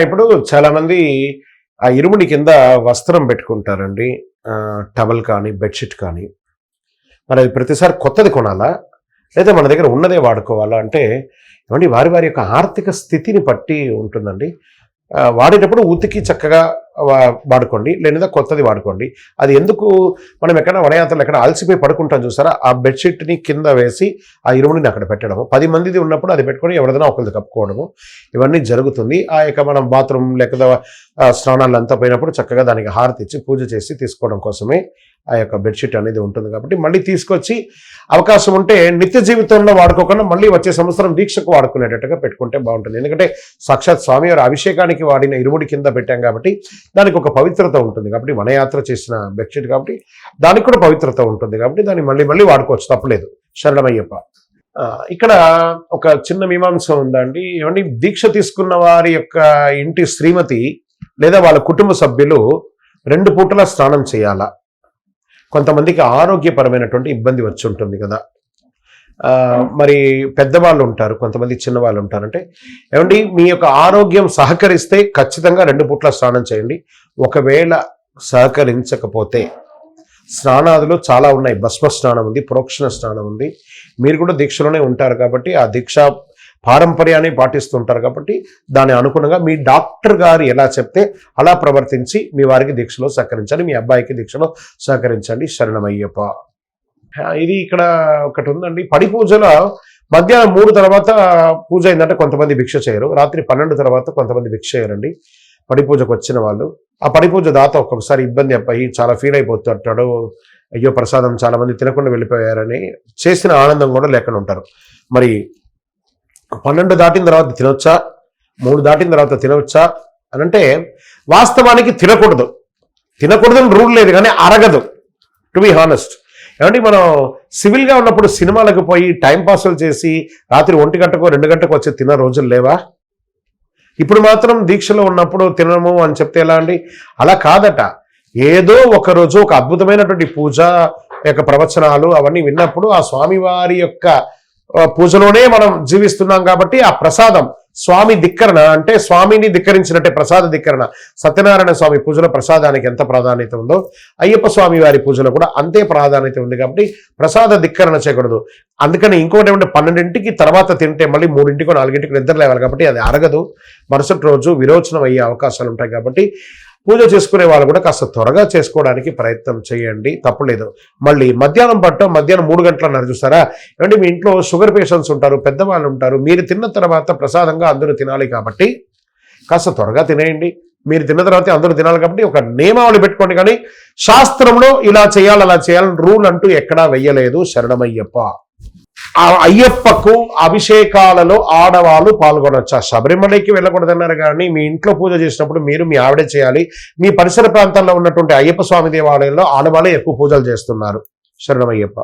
ఇప్పుడు చాలామంది ఆ ఇరుముడి కింద వస్త్రం పెట్టుకుంటారండి. టవల్ కానీ, బెడ్‌షీట్ కానీ. మరి అది ప్రతిసారి కొత్తది కొనాలా? లేదా మన దగ్గర ఉన్నదే వాడుకోవాలా? అంటే ఏవండీ వారి వారి యొక్క ఆర్థిక స్థితిని బట్టి ఉంటుందండి. వాడేటప్పుడు ఉతికి చక్కగా వాడుకోండి. లేదా కొత్తది వాడుకోండి. అది ఎందుకు మనం ఎక్కడైనా వనయాత్రలు ఎక్కడ అలసిపోయి పడుకుంటాం చూసారా? ఆ బెడ్‌షీట్‌ని కింద వేసి ఆ ఇరుముడిని అక్కడ పెట్టడము. 10 మందిది ఉన్నప్పుడు అది పెట్టుకొని ఎవరిదైనా ఒకరిది కప్పుకోవడము. ఇవన్నీ జరుగుతుంది. ఆ యొక్క మనం బాత్రూమ్ లేకపోతే స్నానాలంతా పోయినప్పుడు చక్కగా దానికి హారతి ఇచ్చి పూజ చేసి తీసుకోవడం కోసమే ఆ యొక్క బెడ్‌షీట్ అనేది ఉంటుంది కాబట్టి మళ్ళీ తీసుకొచ్చి అవకాశం ఉంటే నిత్య జీవితంలో వాడుకోకుండా మళ్ళీ వచ్చే సంవత్సరం దీక్షకు వాడుకునేటట్టుగా పెట్టుకుంటే బాగుంటుంది. ఎందుకంటే సాక్షాత్ స్వామివారి అభిషేకానికి వాడిన ఇరుముడి కింద పెట్టాం కాబట్టి దానికి ఒక పవిత్రత ఉంటుంది. కాబట్టి వనయాత్ర చేసిన బెడ్‌షీట్ కాబట్టి దానికి కూడా పవిత్రత ఉంటుంది. కాబట్టి దాన్ని మళ్ళీ మళ్ళీ వాడుకోవచ్చు, తప్పలేదు. శరణమయ్యప్ప. ఇక్కడ ఒక చిన్న మీమాంస ఉందండి. ఏమండి, దీక్ష తీసుకున్న వారి యొక్క ఇంటి శ్రీమతి లేదా వాళ్ళ కుటుంబ సభ్యులు 2 పూటలా స్నానం చేయాలా? కొంతమందికి ఆరోగ్యపరమైనటువంటి ఇబ్బంది వచ్చి ఉంటుంది కదా. మరి పెద్దవాళ్ళు ఉంటారు, కొంతమంది చిన్నవాళ్ళు ఉంటారంటే ఏమండి, మీ యొక్క ఆరోగ్యం సహకరిస్తే ఖచ్చితంగా 2 పూట్ల స్నానం చేయండి. ఒకవేళ సహకరించకపోతే స్నానాదులు చాలా ఉన్నాయి. భస్మ స్నానం ఉంది, ప్రోక్షణ స్నానం ఉంది. మీరు కూడా దీక్షలోనే ఉంటారు కాబట్టి ఆ దీక్ష పారంపర్యాన్ని పాటిస్తుంటారు కాబట్టి దాని అనుగుణంగా మీ డాక్టర్ గారు ఎలా చెప్తే అలా ప్రవర్తించి మీ వారికి దీక్షలో సహకరించండి, మీ అబ్బాయికి దీక్షలో సహకరించండి. శరణమయ్యప్ప. ఇది ఇక్కడ ఒకటి ఉందండి. పడి పూజలో మధ్యాహ్నం 3 తర్వాత పూజ అయిందంటే కొంతమంది భిక్ష చేయరు. రాత్రి 12 తర్వాత కొంతమంది భిక్ష చేయరండి. పడి పూజకు వచ్చిన వాళ్ళు. ఆ పడి పూజ దాత ఒక్కొక్కసారి ఇబ్బంది అయ్యి చాలా ఫీల్ అయిపోతుంటాడు. అయ్యో ప్రసాదం చాలా మంది తినకుండా వెళ్ళిపోయారని చేసిన ఆనందం కూడా లేకుండా ఉంటారు. మరి 12 దాటిన తర్వాత తినొచ్చా, 3 దాటిన తర్వాత తినవచ్చా అని అంటే వాస్తవానికి తినకూడదని రూల్ లేదు, కానీ అరగదు. To be honest. ఏమంటే మనం సివిల్గా ఉన్నప్పుడు సినిమాలకు పోయి టైంపాస్లు చేసి రాత్రి 1 గంటకో 2 గంటకు వచ్చి తిన్న రోజులు లేవా? ఇప్పుడు మాత్రం దీక్షలో ఉన్నప్పుడు తినము అని చెప్తే ఎలా అండి? అలా కాదట. ఏదో ఒకరోజు ఒక అద్భుతమైనటువంటి పూజ యొక్క ప్రవచనాలు అవన్నీ విన్నప్పుడు ఆ స్వామివారి యొక్క పూజలోనే మనం జీవిస్తున్నాం కాబట్టి ఆ ప్రసాదం స్వామి ధిక్కరణ అంటే స్వామిని ధిక్కరించినట్టే ప్రసాద ధిక్కరణ. సత్యనారాయణ స్వామి పూజలో ప్రసాదానికి ఎంత ప్రాధాన్యత ఉందో అయ్యప్ప స్వామి వారి పూజలో కూడా అంతే ప్రాధాన్యత ఉంది కాబట్టి ప్రసాద ధిక్కరణ చేయకూడదు. అందుకని ఇంకోటి ఏమంటే 12ంటికి తర్వాత తింటే మళ్ళీ 3ంటికో 4ంటికి నిద్ర లేవాలి కాబట్టి అది అరగదు. మరుసటి రోజు విరోచనం అయ్యే అవకాశాలు ఉంటాయి కాబట్టి పూజ చేసుకునే వాళ్ళు కూడా కాస్త త్వరగా చేసుకోవడానికి ప్రయత్నం చేయండి, తప్పులేదు. మళ్ళీ మధ్యాహ్నం 3 గంటలు అన్నారు చూసారా? ఏమంటే మీ ఇంట్లో షుగర్ పేషెంట్స్ ఉంటారు, పెద్దవాళ్ళు ఉంటారు. మీరు తిన్న తర్వాత ప్రసాదంగా అందరూ తినాలి కాబట్టి కాస్త త్వరగా తినేయండి. మీరు తిన్న తర్వాత అందరూ తినాలి కాబట్టి ఒక నియమావళి పెట్టుకోండి. కానీ శాస్త్రంలో ఇలా చేయాలి అలా చేయాలని రూల్ అంటూ ఎక్కడా వెయ్యలేదు. శరణమయ్యప్ప. ఆ అయ్యప్పకు అభిషేకాలలో ఆడవాళ్ళు పాల్గొనొచ్చా? శబరిమలకి వెళ్ళకూడదన్నారు కానీ మీ ఇంట్లో పూజ చేసినప్పుడు మీరు మీ ఆవిడే చేయాలి. మీ పరిసర ప్రాంతాల్లో ఉన్నటువంటి అయ్యప్ప స్వామి దేవాలయంలో ఆడవాళ్ళే ఎక్కువ పూజలు చేస్తున్నారు. శరణమయ్యప్ప.